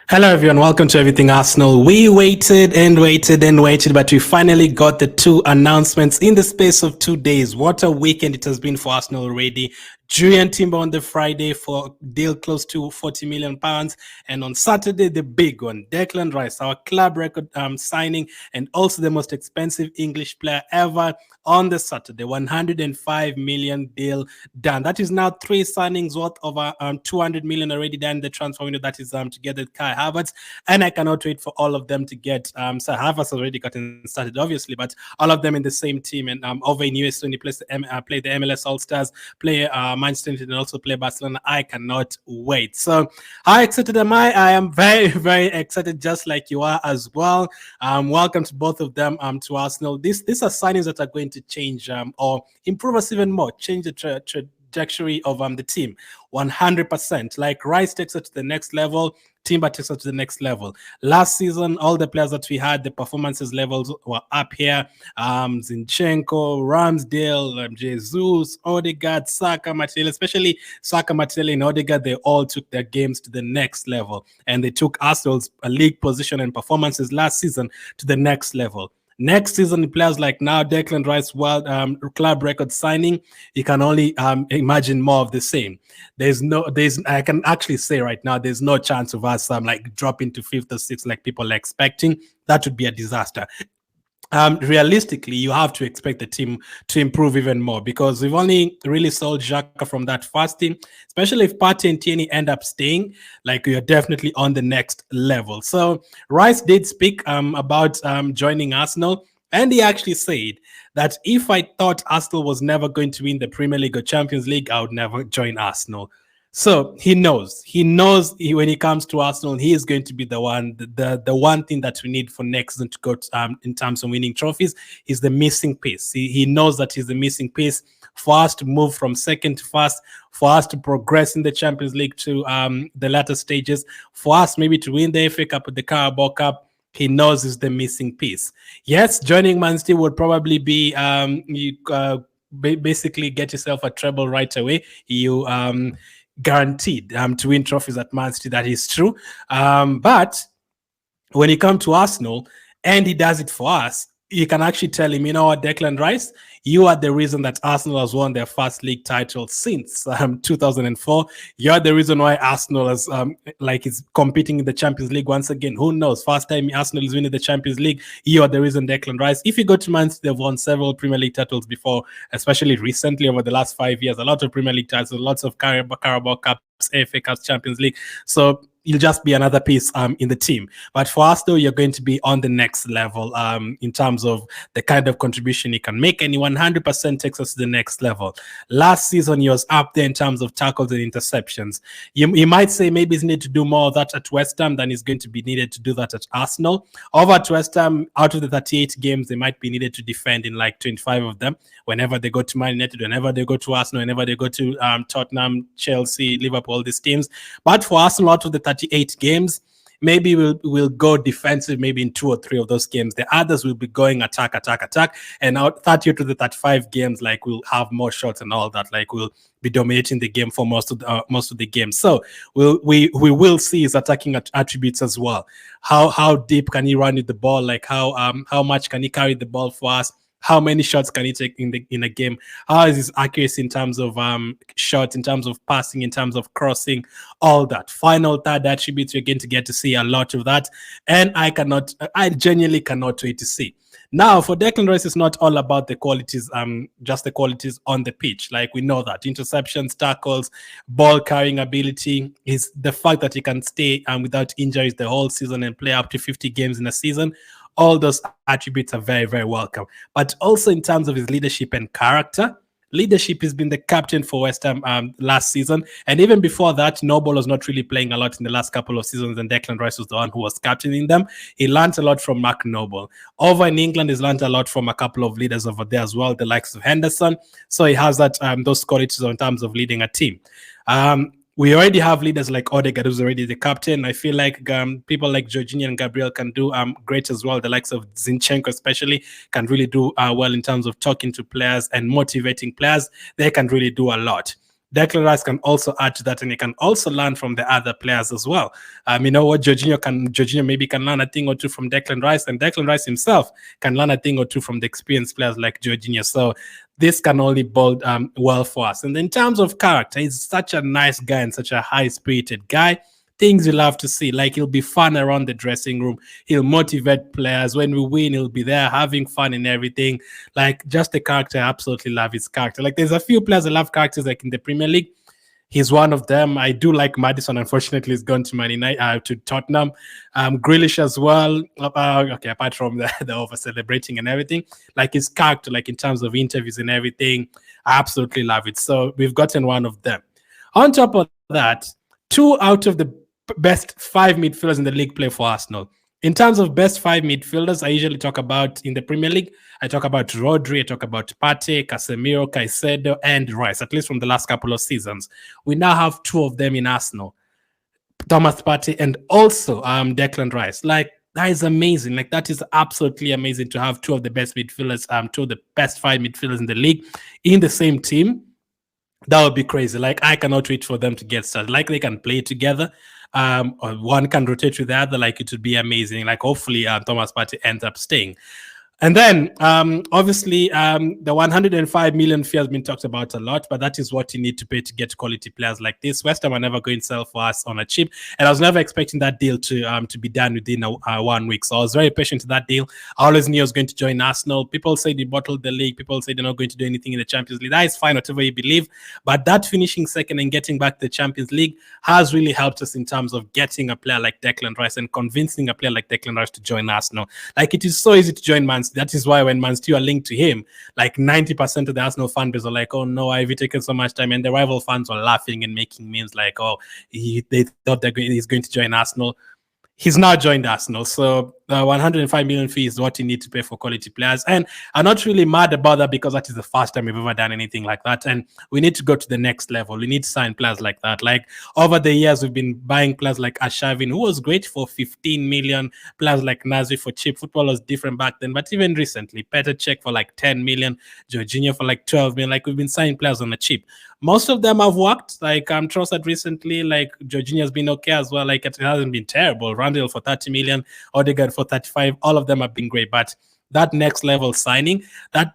Hello, everyone. Welcome to Everything Arsenal. We waited and waited and waited, but we finally got the two announcements in the space of 2 days. What a weekend it has been for Arsenal already. Jurrien Timber on the Friday for a deal close to £40 million. And on Saturday, the big one, Declan Rice, our club record signing and also the most expensive English player ever on the Saturday, 105 million deal done. That is now three signings worth over 200 million already done in the transfer window. That is together with Kai Havertz. And I cannot wait for all of them to get, so Havertz already gotten started, obviously, but all of them in the same team. And over in US, when he plays play the MLS All-Stars, play Manchester United and also play Barcelona. I cannot wait. So how excited am I? I am very, very excited, just like you are as well. Welcome to both of them to Arsenal. These are signings that are going to change or improve us even more, change the trajectory of the team 100%. Like Rice takes it to the next level, Timber takes it to the next level. Last season, all the players that we had, the performances levels were up here. Zinchenko, Ramsdale, Jesus, Odegaard, Saka, Martinelli, especially Saka, Martinelli, and Odegaard, they all took their games to the next level. And they took Arsenal's league position and performances last season to the next level. Next season, players like now Declan Rice, world club record signing, you can only imagine more of the same. I can actually say right now, there's no chance of us like dropping to fifth or sixth like people are expecting. That would be a disaster. Realistically, you have to expect the team to improve even more because we've only really sold Xhaka from that first team, especially if Partey and Tierney end up staying, like we are definitely on the next level. So Rice did speak about joining Arsenal, and he actually said that if I thought Arsenal was never going to win the Premier League or Champions League, I would never join Arsenal. So he knows when he comes to Arsenal, he is going to be the one thing that we need for next season to go to, in terms of winning trophies is the missing piece. He knows that he's the missing piece for us to move from second to first, for us to progress in the Champions League to the latter stages, for us maybe to win the FA Cup or the Carabao Cup. He knows is the missing piece. Yes, joining Man City would probably be basically get yourself a treble right away. You guaranteed to win trophies at Man City. That is true. But when he comes to Arsenal and he does it for us, you can actually tell him, you know what, Declan Rice, you are the reason that Arsenal has won their first league title since 2004. You're the reason why Arsenal is is competing in the Champions League once again. Who knows? First time Arsenal is winning the Champions League. You are the reason, Declan Rice. If you go to Man City, they've won several Premier League titles before, especially recently over the last 5 years. A lot of Premier League titles, lots of Carabao Cups, FA Cups, Champions League. So you'll just be another piece in the team. But for us, though, you're going to be on the next level in terms of the kind of contribution you can make, and he 100% takes us to the next level. Last season, he was up there in terms of tackles and interceptions. You might say maybe he's needed to do more of that at West Ham than he's going to be needed to do that at Arsenal. Over at West Ham, out of the 38 games, they might be needed to defend in like 25 of them. Whenever they go to Man United, whenever they go to Arsenal, whenever they go to Tottenham, Chelsea, Liverpool, these teams. But for Arsenal, out of the 38 games, maybe we'll go defensive maybe in 2 or 3 of those games. The others will be going attack. And out 30 to the 35 games, like we'll have more shots and all that. Like we'll be dominating the game for most of the games. So we will see his attacking attributes as well. How deep can he run with the ball? Like how much can he carry the ball for us? How many shots can he take in a game? How is his accuracy in terms of shots, in terms of passing, in terms of crossing, all that. Final third attributes, you're going to get to see a lot of that. And I genuinely cannot wait to see. Now, for Declan Rice, it's not all about the qualities, just the qualities on the pitch. Like we know that interceptions, tackles, ball carrying ability is the fact that he can stay without injuries the whole season and play up to 50 games in a season. All those attributes are very, very welcome. But also in terms of his leadership and character, leadership has been the captain for West Ham last season. And even before that, Noble was not really playing a lot in the last couple of seasons, and Declan Rice was the one who was captaining them. He learned a lot from Mark Noble. Over in England, he's learned a lot from a couple of leaders over there as well, the likes of Henderson. So he has that those qualities in terms of leading a team. We already have leaders like Odegaard, who's already the captain. I feel like people like Jorginho and Gabriel can do great as well. The likes of Zinchenko especially can really do well in terms of talking to players and motivating players. They can really do a lot. Declan Rice can also add to that, and he can also learn from the other players as well. You know what, Jorginho maybe can learn a thing or two from Declan Rice, and Declan Rice himself can learn a thing or two from the experienced players like Jorginho. So this can only bode well for us. And in terms of character, he's such a nice guy and such a high-spirited guy. Things you love to see, like he'll be fun around the dressing room. He'll motivate players. When we win, he'll be there having fun and everything. Like, just the character, I absolutely love his character. Like, there's a few players I love characters, like in the Premier League. He's one of them. I do like Maddison. Unfortunately, he's gone to Man United, to Tottenham. Grealish as well. Okay, apart from the over celebrating and everything, like his character, like in terms of interviews and everything, I absolutely love it. So we've gotten one of them. On top of that, 2 out of the best 5 midfielders in the league play for Arsenal. In terms of best 5 midfielders, I usually talk about in the Premier League, I talk about Rodri, I talk about Partey, Casemiro, Caicedo, and Rice, at least from the last couple of seasons. We now have 2 of them in Arsenal, Thomas Partey and also Declan Rice. Like, that is amazing. Like, that is absolutely amazing to have 2 of the best midfielders, 2 of the best 5 midfielders in the league in the same team. That would be crazy. Like, I cannot wait for them to get started. Like, they can play together. Or one can rotate with the other. Like, it would be amazing. Like, hopefully Thomas Partey ends up staying. And then, obviously, the 105 million fee has been talked about a lot, but that is what you need to pay to get quality players like this. West Ham are never going to sell for us on a cheap, and I was never expecting that deal to be done within 1 week. So I was very patient to that deal. I always knew I was going to join Arsenal. People say they bottled the league. People say they're not going to do anything in the Champions League. That is fine, whatever you believe. But that finishing second and getting back to the Champions League has really helped us in terms of getting a player like Declan Rice and convincing a player like Declan Rice to join Arsenal. Man. It is so easy to join Man City. That is why when Man City are linked to him, like 90% of the Arsenal fan base are like, oh no, have you taken so much time? And the rival fans were laughing and making memes like, oh, they thought he's going to join Arsenal. He's now joined Arsenal. So the 105 million fee is what you need to pay for quality players. And I'm not really mad about that because that is the first time we've ever done anything like that. And we need to go to the next level. We need to sign players like that. Like over the years, we've been buying players like Arshavin, who was great for 15 million, players like Nasri for cheap. Football was different back then. But even recently, Petr Cech for like 10 million, Jorginho for like 12 million. Like we've been signing players on the cheap. Most of them have worked. Like Trossard recently, like Jorginho has been okay as well. Like it hasn't been terrible. Randall for 30 million, Odegaard for 35. All of them have been great. But that next level signing that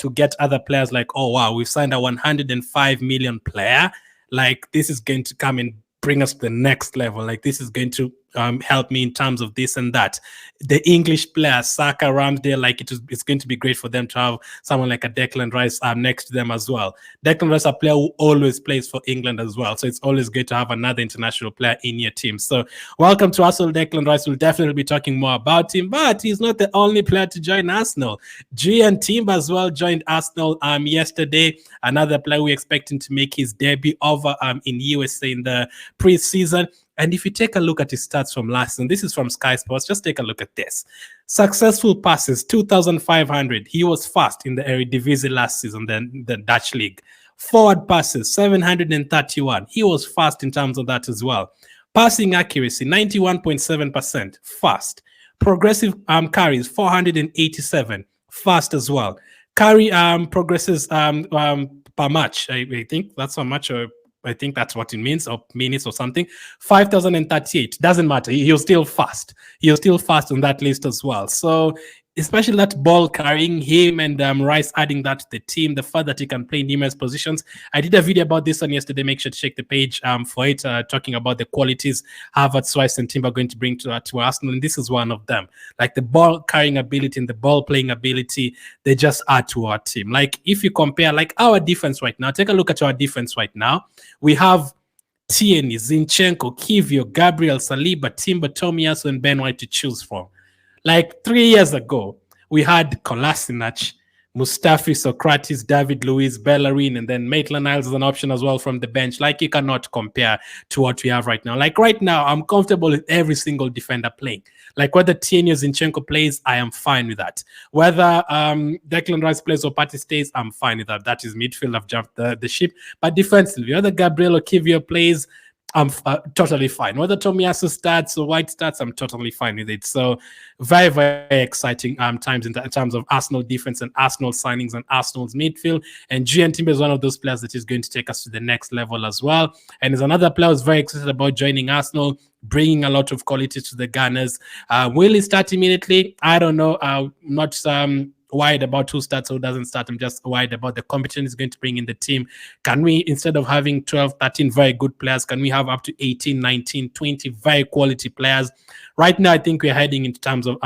will get other players like, oh wow, we've signed a 105 million player. Like this is going to come and bring us to the next level. Like this is going to help me in terms of this and that. The English players, Saka, Ramsdale, like it's going to be great for them to have someone like a Declan Rice next to them as well. Declan Rice, a player who always plays for England as well. So it's always good to have another international player in your team. So welcome to Arsenal, Declan Rice. We'll definitely be talking more about him, but he's not the only player to join Arsenal. Jurrien Timber as well joined Arsenal yesterday. Another player we're expecting to make his debut over in USA in the preseason. And if you take a look at his stats from last season, this is from Sky Sports, just take a look at this. Successful passes, 2,500. He was first in the Eredivisie last season, the Dutch league. Forward passes, 731. He was first in terms of that as well. Passing accuracy, 91.7%, fast. Progressive carries, 487, fast as well. Carry progresses per match, I think that's how much, or I think that's what it means, or minutes or something. 5,038. Doesn't matter. He was still fast. He was still fast on that list as well. So especially that ball carrying him and Rice adding that to the team, the fact that he can play in numerous positions. I did a video about this one yesterday. Make sure to check the page for it, talking about the qualities Havertz, Rice, and Timber are going to bring to Arsenal. And this is one of them. Like the ball carrying ability and the ball playing ability, they just add to our team. Like if you compare like our defense right now, take a look at our defense right now. We have Tierney, Zinchenko, Kivio, Gabriel, Saliba, Timber, Tomiyasu, and Ben White to choose from. Like 3 years ago, we had Kolasinac, Mustafi, Socrates, David Luiz, Bellerin, and then Maitland-Niles as an option as well from the bench. Like you cannot compare to what we have right now. Like right now, I'm comfortable with every single defender playing. Like whether Tierney or Zinchenko plays, I am fine with that. Whether Declan Rice plays or Partey stays, I'm fine with that. That is midfield. I've jumped the ship. But defensively, whether Gabriel or Kivio plays, I'm totally fine. Whether Tomiyasu starts or White starts, I'm totally fine with it. So very, very exciting times in terms of Arsenal defense and Arsenal signings and Arsenal's midfield. And Jurrien Timber is one of those players that is going to take us to the next level as well. And is another player who's very excited about joining Arsenal, bringing a lot of quality to the Gunners. Will he start immediately? I don't know. Not worried about who starts or doesn't start. I'm just worried about the competition is going to bring in the team. Can we, instead of having 12, 13 very good players, can we have up to 18, 19, 20 very quality players? Right now, I think we're heading into terms of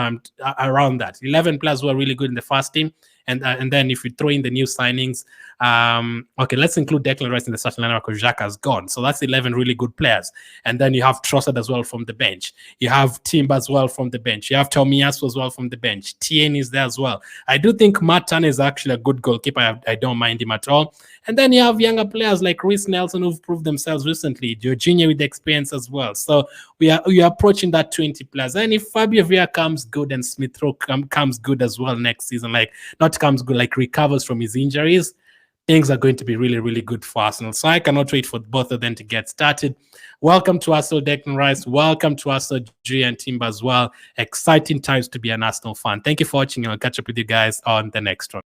around that. 11 players who are really good in the first team. And then if we throw in the new signings, okay, let's include Declan Rice in the starting lineup because Xhaka has gone. So that's 11 really good players. And then you have Trossard as well from the bench. You have Timber as well from the bench. You have Tomiyasu as well from the bench. Tien is there as well. I do think Matt Turner is actually a good goalkeeper. I don't mind him at all. And then you have younger players like Reece Nelson who've proved themselves recently. Jorginho with experience as well. So we are approaching that 20 players. And if Fabio Villa comes good and Smith Rowe comes good as well next season, like not comes good, like recovers from his injuries, things are going to be really, really good for Arsenal. So I cannot wait for both of them to get started. Welcome to Arsenal, Declan Rice. Welcome to Arsenal, Jurrien Timber as well. Exciting times to be an Arsenal fan. Thank you for watching, and I'll catch up with you guys on the next one.